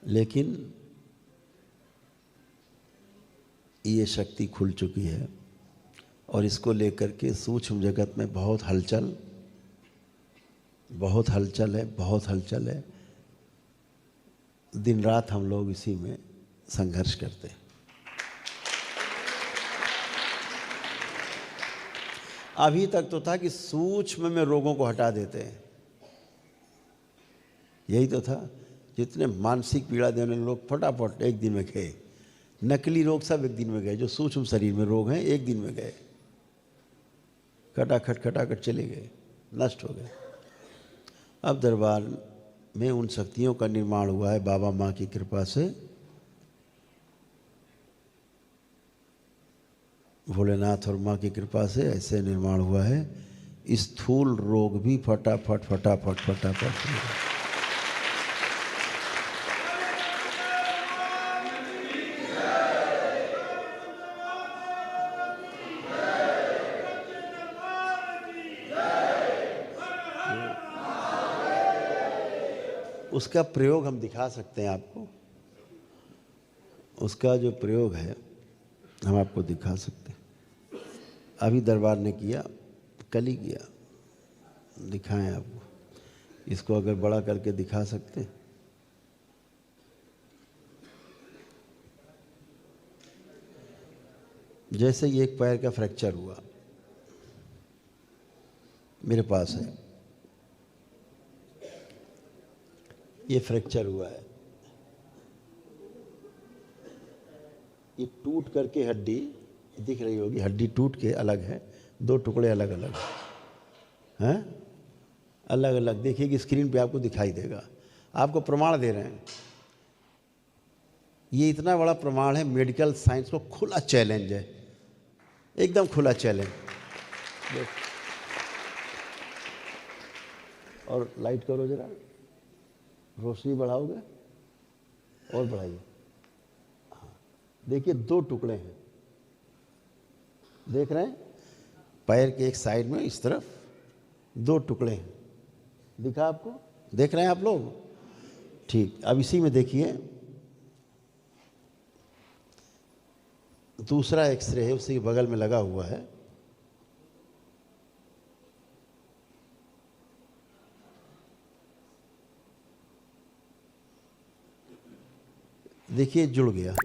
लेकिन ये शक्ति खुल चुकी है और इसको लेकर के सूक्ष्म जगत में बहुत हलचल है, बहुत हलचल है। दिन रात हम लोग इसी में संघर्ष करते हैं। अभी तक तो था कि सूक्ष्म में रोगों को हटा देते हैं, यही तो था। जितने मानसिक पीड़ा देने लोग फटाफट एक दिन में गए, नकली रोग सब एक दिन में गए, जो सूक्ष्म शरीर में रोग हैं एक दिन में गए, खटाखट चले गए, नष्ट हो गए। अब दरबार में उन शक्तियों का निर्माण हुआ है बाबा माँ की कृपा से, भोलेनाथ और माँ की कृपा से ऐसे निर्माण हुआ है। स्थूल रोग भी फटाफट उसका प्रयोग हम दिखा सकते हैं आपको। उसका जो प्रयोग है हम आपको दिखा सकते हैं। अभी दरबार ने किया, कल ही किया, दिखाएं आपको। इसको अगर बड़ा करके दिखा सकते हैं। जैसे ये एक पैर का फ्रैक्चर हुआ, मेरे पास है, ये फ्रैक्चर हुआ है, ये टूट करके हड्डी दिख रही होगी, हड्डी टूट के अलग है, दो टुकड़े अलग अलग हैं, अलग अलग। देखिए स्क्रीन पे आपको दिखाई देगा, आपको प्रमाण दे रहे हैं। ये इतना बड़ा प्रमाण है, मेडिकल साइंस को खुला चैलेंज है, एकदम खुला चैलेंज। और लाइट करो जरा, रोशनी बढ़ाओगे और बढ़ाइए। हाँ, देखिए दो टुकड़े हैं, देख रहे हैं, पैर के एक साइड में इस तरफ दो टुकड़े हैं, दिखा आपको? देख रहे हैं आप लोग? ठीक। अब इसी में देखिए दूसरा एक्सरे है, उसी के बगल में लगा हुआ है। देखिए जुड़ गया।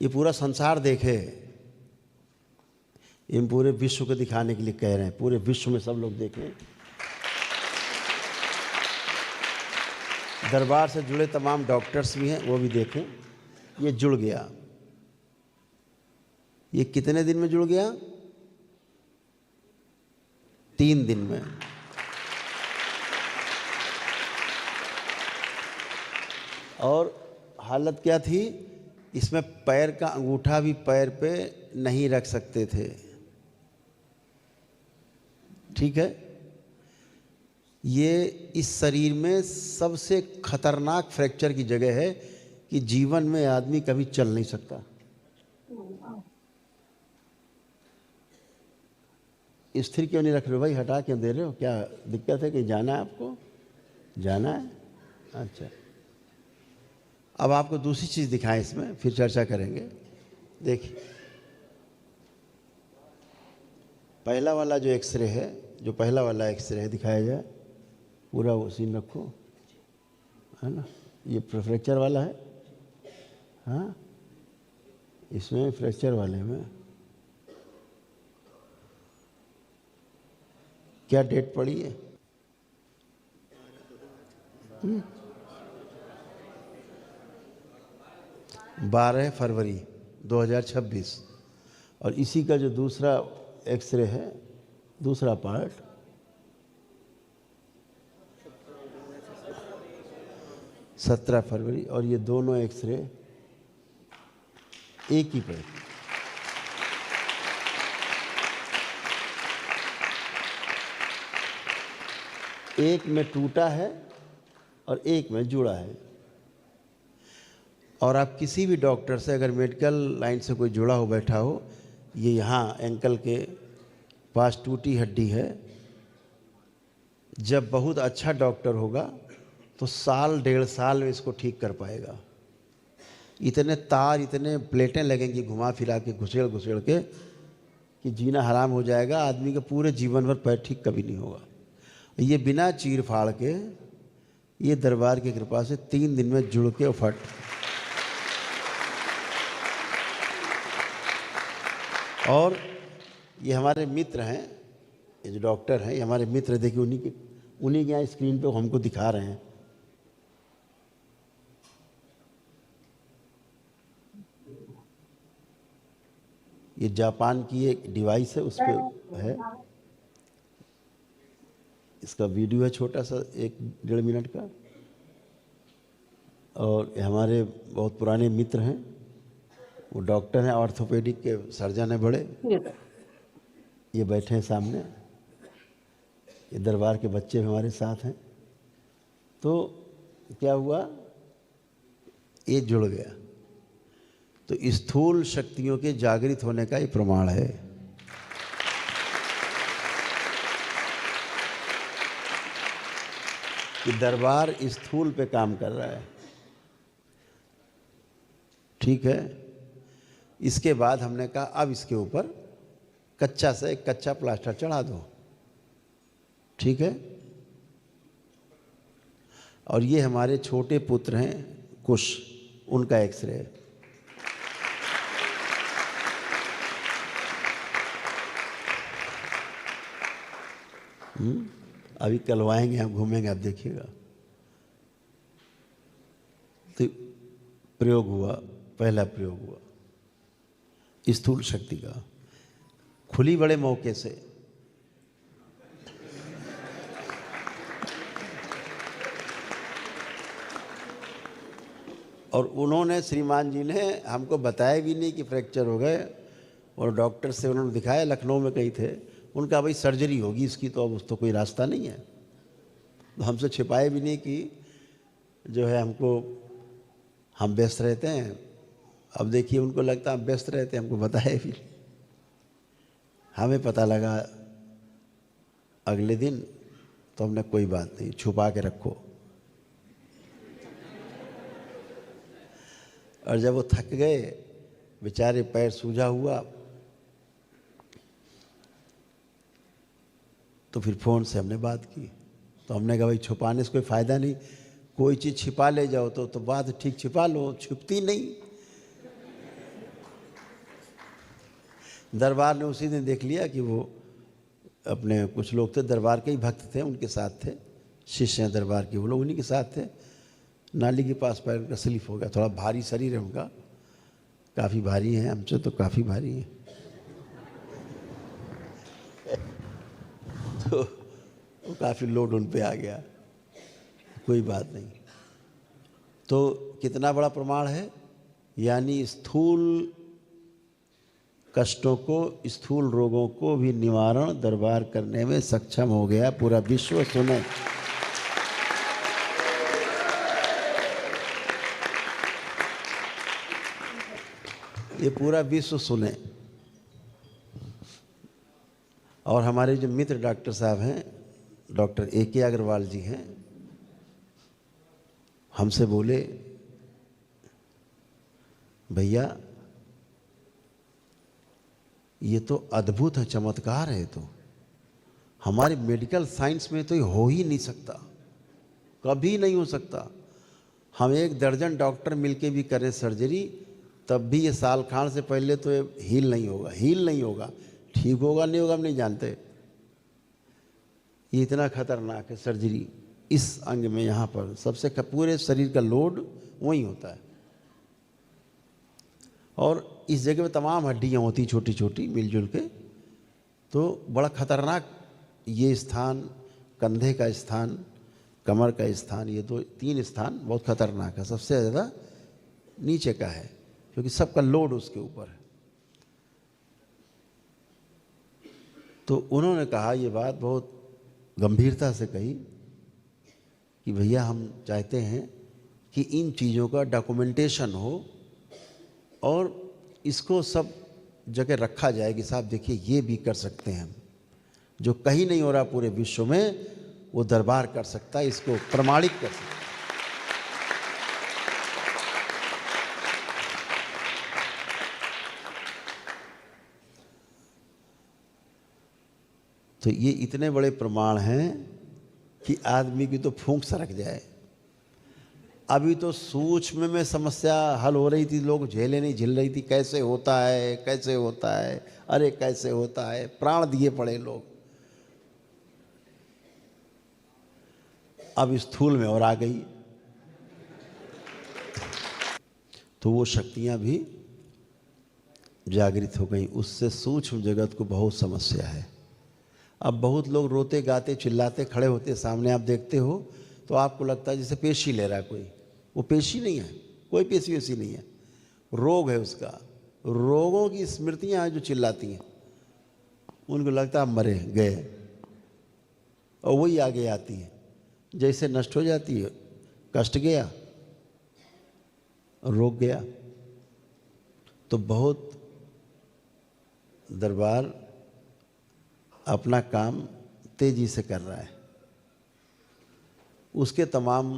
ये पूरा संसार देखे, ये पूरे विश्व को दिखाने के लिए कह रहे हैं, पूरे विश्व में सब लोग देखें। दरबार से जुड़े तमाम डॉक्टर्स भी हैं, वो भी देखें। ये जुड़ गया। ये कितने दिन में जुड़ गया? 3 दिन में। और हालत क्या थी? इसमें पैर का अंगूठा भी पैर पे नहीं रख सकते थे। ठीक है, ये इस शरीर में सबसे खतरनाक फ्रैक्चर की जगह है कि जीवन में आदमी कभी चल नहीं सकता। स्थिर क्यों नहीं रख रहे हो भाई? हटा क्यों दे रहे हो? क्या दिक्कत है? कि जाना है आपको? जाना है? अच्छा, अब आपको दूसरी चीज़ दिखाएं, इसमें फिर चर्चा करेंगे। देखिए पहला वाला जो एक्सरे है, जो पहला वाला एक्सरे है, दिखाया जाए पूरा, वो सीन रखो, है ना? ये फ्रैक्चर वाला है। हाँ, इसमें फ्रैक्चर वाले में क्या डेट पड़ी है? 12 फरवरी 2026। और इसी का जो दूसरा एक्सरे है, दूसरा पार्ट, 17 फरवरी। और ये दोनों एक्सरे एक ही पे, एक में टूटा है और एक में जुड़ा है। और आप किसी भी डॉक्टर से, अगर मेडिकल लाइन से कोई जुड़ा हो बैठा हो, ये यहाँ एंकल के पास टूटी हड्डी है। जब बहुत अच्छा डॉक्टर होगा तो साल 1.5 साल में इसको ठीक कर पाएगा। इतने तार, इतने प्लेटें लगेंगी घुमा फिरा के, घुसेड़ घुसेड़ के, कि जीना हराम हो जाएगा। आदमी का पूरे जीवन भर पैर ठीक कभी नहीं होगा। ये बिना चीर फाड़ के, ये दरबार की कृपा से 3 दिन में जुड़ के फट। और ये हमारे मित्र हैं, ये जो डॉक्टर हैं, ये हमारे मित्र, देखिए उन्हीं के यहाँ स्क्रीन पे हमको दिखा रहे हैं। ये जापान की एक डिवाइस है, उस पर है, इसका वीडियो है छोटा सा 1-1.5 मिनट का। और हमारे बहुत पुराने मित्र हैं, वो डॉक्टर हैं, ऑर्थोपेडिक के सर्जन हैं बड़े, ये बैठे हैं सामने। ये दरबार के बच्चे हमारे साथ हैं। तो क्या हुआ, ये जुड़ गया। तो स्थूल शक्तियों के जागृत होने का ये प्रमाण है। कि दरबार स्थूल पे काम कर रहा है। ठीक है। इसके बाद हमने कहा अब इसके ऊपर कच्चा से एक कच्चा प्लास्टर चढ़ा दो। ठीक है। और ये हमारे छोटे पुत्र हैं कुश, उनका एक्सरे है। अभी कलवाएंगे, हम घूमेंगे, आप देखिएगा। तो प्रयोग हुआ, पहला प्रयोग हुआ स्थूल शक्ति का, खुली बड़े मौके से। और उन्होंने, श्रीमान जी ने हमको बताया भी नहीं कि फ्रैक्चर हो गए। और डॉक्टर से उन्होंने दिखाया, लखनऊ में कहीं थे, उनका भाई सर्जरी होगी इसकी, तो अब उस तो कोई रास्ता नहीं है। तो हमसे छिपाए भी नहीं कि जो है हमको, हम व्यस्त रहते हैं। अब देखिए उनको लगता है हम व्यस्त रहते हैं, हमको बताया भी। हमें पता लगा अगले दिन, तो हमने कोई बात नहीं, छुपा के रखो। और जब वो थक गए बेचारे, पैर सूजा हुआ, तो फिर फ़ोन से हमने बात की। तो हमने कहा भाई छुपाने से कोई फ़ायदा नहीं, कोई चीज़ छिपा ले जाओ तो बात ठीक छिपा लो, छुपती नहीं। दरबार ने उसी दिन देख लिया कि वो अपने कुछ लोग थे, दरबार के ही भक्त थे, उनके साथ थे, शिष्य हैं दरबार के, वो लोग उन्हीं के साथ थे। नाली के पास पैर का स्लिप हो गया, थोड़ा भारी शरीर है उनका, काफ़ी भारी है, हमसे तो काफ़ी भारी है। तो वो काफ़ी लोड उन पे आ गया, कोई बात नहीं। तो कितना बड़ा प्रमाण है, यानी स्थूल कष्टों को, स्थूल रोगों को भी निवारण दरबार करने में सक्षम हो गया। पूरा विश्व सुने। ये पूरा विश्व सुने। और हमारे जो मित्र डॉक्टर साहब हैं, डॉक्टर A.K. अग्रवाल जी हैं, हमसे बोले भैया ये तो अद्भुत है, चमत्कार है। तो हमारे मेडिकल साइंस में तो ये हो ही नहीं सकता, कभी नहीं हो सकता। हम 1 दर्जन डॉक्टर मिलके भी करें सर्जरी, तब भी ये साल खान से पहले तो ये हील नहीं होगा, हील नहीं होगा। ठीक होगा नहीं होगा हम नहीं जानते। ये इतना खतरनाक है सर्जरी इस अंग में। यहाँ पर सबसे पूरे शरीर का लोड वहीं होता है। और इस जगह में तमाम हड्डियाँ होती छोटी छोटी मिलजुल के, तो बड़ा खतरनाक ये स्थान, कंधे का स्थान, कमर का स्थान, ये 2-3 स्थान बहुत खतरनाक है। सबसे ज़्यादा नीचे का है, क्योंकि सबका लोड उसके ऊपर है। तो उन्होंने कहा, ये बात बहुत गंभीरता से कही कि भैया हम चाहते हैं कि इन चीज़ों का डॉक्यूमेंटेशन हो और इसको सब जगह रखा जाए कि साहब देखिए ये भी कर सकते हैं हम, जो कहीं नहीं हो रहा पूरे विश्व में वो दरबार कर सकता है, इसको प्रमाणित कर सकता है। तो ये इतने बड़े प्रमाण हैं कि आदमी की तो फूंक सरक जाए। अभी तो सूक्ष्म में समस्या हल हो रही थी, लोग झेले नहीं झेल रही थी, कैसे होता है कैसे होता है, अरे कैसे होता है, प्राण दिए पड़े लोग। अब स्थूल में और आ गई, तो वो शक्तियां भी जागृत हो गई, उससे सूक्ष्म जगत को बहुत समस्या है। अब बहुत लोग रोते गाते चिल्लाते खड़े होते सामने, आप देखते हो तो आपको लगता है जैसे पेशी ले रहा है कोई, वो पेशी नहीं है, कोई पेशी वैसी नहीं है, रोग है उसका। रोगों की स्मृतियां हैं जो चिल्लाती हैं, उनको लगता है मरे गए, और वही आगे आती है, जैसे नष्ट हो जाती है, कष्ट गया, रोग गया। तो बहुत दरबार अपना काम तेजी से कर रहा है, उसके तमाम,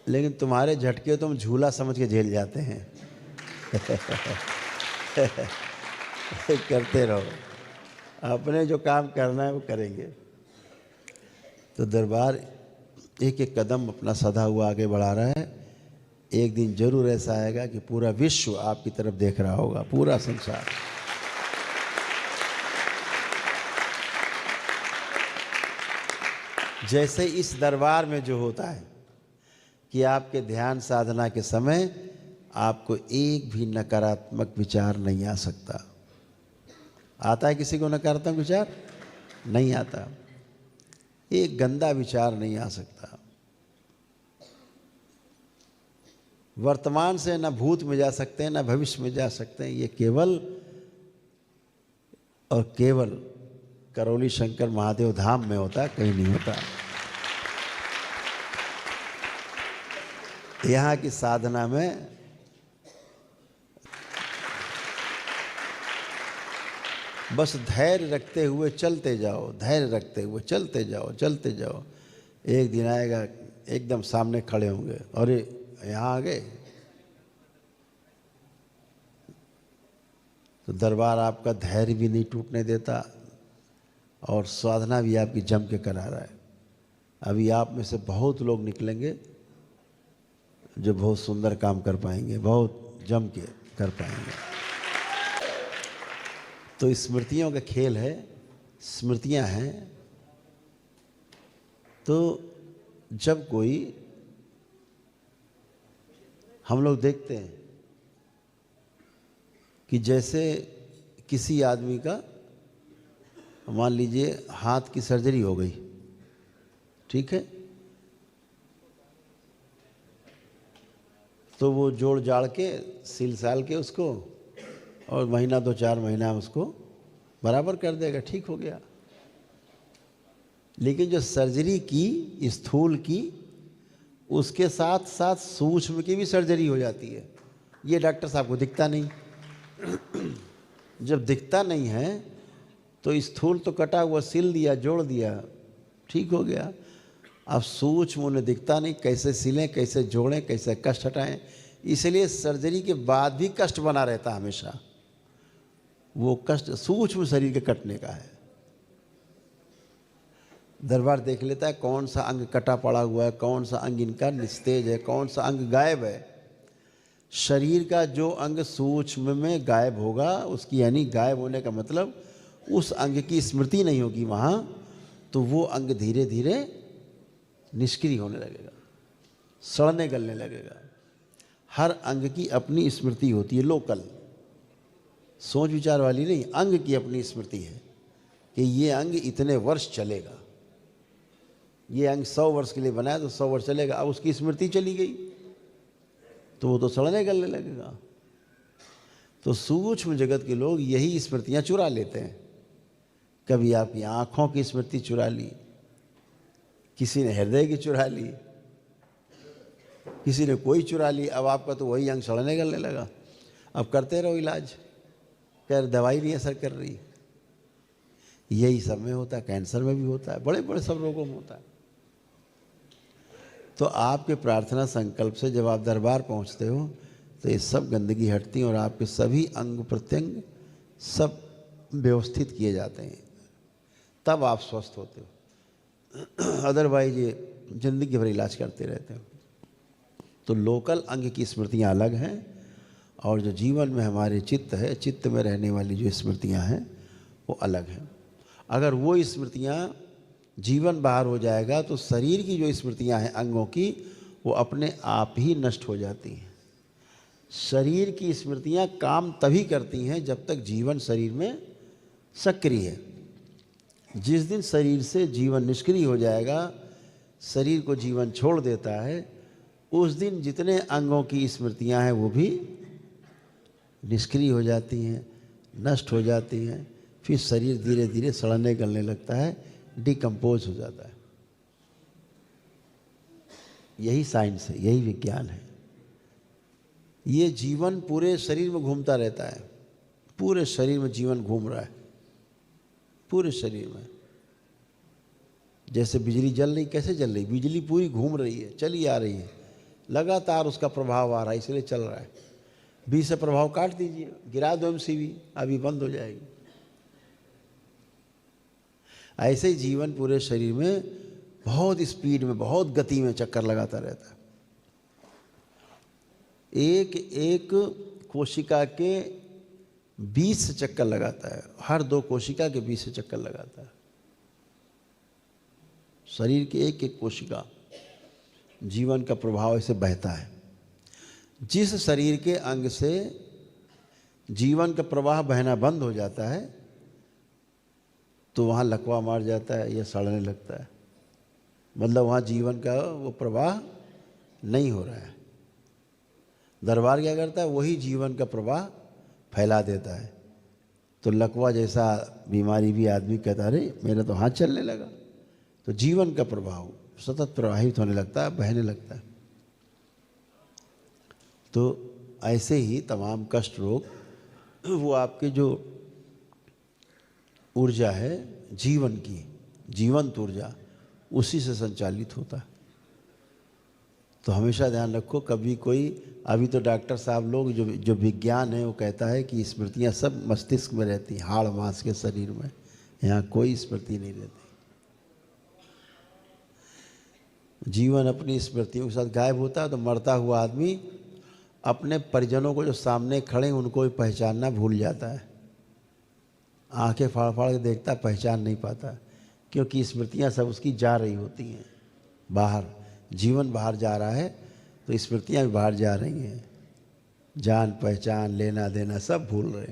लेकिन तुम्हारे झटके तुम झूला समझ के झेल जाते हैं। करते रहो, अपने जो काम करना है वो करेंगे। तो दरबार एक एक कदम अपना सधा हुआ आगे बढ़ा रहा है। एक दिन जरूर ऐसा आएगा कि पूरा विश्व आपकी तरफ देख रहा होगा, पूरा संसार। जैसे इस दरबार में जो होता है कि आपके ध्यान साधना के समय आपको एक भी नकारात्मक विचार नहीं आ सकता। आता है किसी को नकारात्मक विचार? नहीं आता, एक गंदा विचार नहीं आ सकता। वर्तमान से न भूत में जा सकते हैं, न भविष्य में जा सकते हैं, ये केवल और केवल करौली शंकर महादेव धाम में होता है, कहीं नहीं होता। यहाँ की साधना में बस धैर्य रखते हुए चलते जाओ, धैर्य रखते हुए चलते जाओ, चलते जाओ। एक दिन आएगा एकदम सामने खड़े होंगे, अरे यहाँ आ गए। तो दरबार आपका धैर्य भी नहीं टूटने देता और साधना भी आपकी जम के करा रहा है। अभी आप में से बहुत लोग निकलेंगे जो बहुत सुंदर काम कर पाएंगे, बहुत जम के कर पाएंगे। तो स्मृतियों का खेल है, स्मृतियां हैं। तो जब कोई, हम लोग देखते हैं कि जैसे किसी आदमी का मान लीजिए हाथ की सर्जरी हो गई, ठीक है, तो वो जोड़ जाड़ के सिल साल के उसको और महीना 2-4 महीना उसको बराबर कर देगा, ठीक हो गया। लेकिन जो सर्जरी की स्थूल की, उसके साथ साथ सूक्ष्म की भी सर्जरी हो जाती है। ये डॉक्टर साहब को दिखता नहीं। जब दिखता नहीं है तो स्थूल तो कटा हुआ सिल दिया, जोड़ दिया, ठीक हो गया। अब सूक्ष्म उन्हें दिखता नहीं, कैसे सिलें, कैसे जोड़ें, कैसे कष्ट हटाएं। इसलिए सर्जरी के बाद भी कष्ट बना रहता हमेशा। वो कष्ट सूक्ष्म शरीर के कटने का है। दरबार देख लेता है कौन सा अंग कटा पड़ा हुआ है, कौन सा अंग इनका निस्तेज है, कौन सा अंग गायब है। शरीर का जो अंग सूक्ष्म में गायब होगा, उसकी यानी गायब होने का मतलब उस अंग की स्मृति नहीं होगी वहाँ, तो वो अंग धीरे धीरे निष्क्रिय होने लगेगा, सड़ने गलने लगेगा। हर अंग की अपनी स्मृति होती है, लोकल, सोच विचार वाली नहीं। अंग की अपनी स्मृति है कि ये अंग इतने वर्ष चलेगा, ये अंग 100 वर्ष के लिए बनाया तो 100 वर्ष चलेगा। अब उसकी स्मृति चली गई तो वो तो सड़ने गलने लगेगा। तो सूक्ष्म जगत के लोग यही स्मृतियां चुरा लेते हैं। कभी आपकी आँखों की स्मृति चुरा ली, किसी ने हृदय की चुरा ली, किसी ने कोई चुरा ली। अब आपका तो वही अंग सड़ने गलने लगा। अब करते रहो इलाज, कह रहे दवाई नहीं असर कर रही। यही सब में होता है, कैंसर में भी होता है, बड़े बड़े सब रोगों में होता है। तो आपके प्रार्थना संकल्प से जब आप दरबार पहुंचते हो तो ये सब गंदगी हटती है और आपके सभी अंग प्रत्यंग सब व्यवस्थित किए जाते हैं, तब आप स्वस्थ होते हो। अदरवाइज ये जिंदगी भर इलाज करते रहते हो। तो लोकल अंग की स्मृतियाँ अलग हैं और जो जीवन में हमारे चित्त है, चित्त में रहने वाली जो स्मृतियाँ हैं वो अलग हैं। अगर वो स्मृतियाँ जीवन बाहर हो जाएगा तो शरीर की जो स्मृतियाँ हैं अंगों की, वो अपने आप ही नष्ट हो जाती हैं। शरीर की स्मृतियाँ काम तभी करती हैं जब तक जीवन शरीर में सक्रिय है। जिस दिन शरीर से जीवन निष्क्रिय हो जाएगा, शरीर को जीवन छोड़ देता है, उस दिन जितने अंगों की स्मृतियाँ हैं वो भी निष्क्रिय हो जाती हैं, नष्ट हो जाती हैं। फिर शरीर धीरे धीरे सड़ने गलने लगता है, डिकम्पोज हो जाता है। यही साइंस है, यही विज्ञान है। ये जीवन पूरे शरीर में घूमता रहता है, पूरे शरीर में जीवन घूम रहा है, पूरे शरीर में। जैसे बिजली जल रही, कैसे जल रही? बिजली पूरी घूम रही है, चली आ रही है, लगातार उसका प्रभाव आ रहा है, इसलिए चल रहा है। बीच से प्रभाव काट दीजिए, गिरा दो MCV, अभी बंद हो जाएगी। ऐसे ही जीवन पूरे शरीर में बहुत स्पीड में, बहुत गति में चक्कर लगाता रहता है। एक एक कोशिका के 20 चक्कर लगाता है, हर 2 कोशिका के 20 चक्कर लगाता है। शरीर की एक एक कोशिका, जीवन का प्रभाव ऐसे बहता है। जिस शरीर के अंग से जीवन का प्रवाह बहना बंद हो जाता है तो वहाँ लकवा मार जाता है या सड़ने लगता है, मतलब वहाँ जीवन का वो प्रवाह नहीं हो रहा है। दरबार क्या करता है? वही जीवन का प्रवाह फैला देता है। तो लकवा जैसा बीमारी भी आदमी कहता है अरे मेरा तो हाथ चलने लगा, तो जीवन का प्रभाव सतत प्रवाहित होने लगता है, बहने लगता है। तो ऐसे ही तमाम कष्ट रोग वो आपके जो ऊर्जा है जीवन की, जीवंत ऊर्जा, उसी से संचालित होता है। तो हमेशा ध्यान रखो, कभी कोई, अभी तो डॉक्टर साहब लोग जो विज्ञान है वो कहता है कि स्मृतियाँ सब मस्तिष्क में रहती, हाड़ मांस के शरीर में, यहाँ कोई स्मृति नहीं रहती। जीवन अपनी स्मृतियों के साथ गायब होता है तो मरता हुआ आदमी अपने परिजनों को जो सामने खड़े हैं उनको भी पहचानना भूल जाता है। आंखें फाड़ फाड़ के देखता, पहचान नहीं पाता, क्योंकि स्मृतियाँ सब उसकी जा रही होती हैं बाहर। जीवन बाहर जा रहा है तो स्मृतियाँ भी बाहर जा रही हैं, जान पहचान लेना देना सब भूल रहे हैं।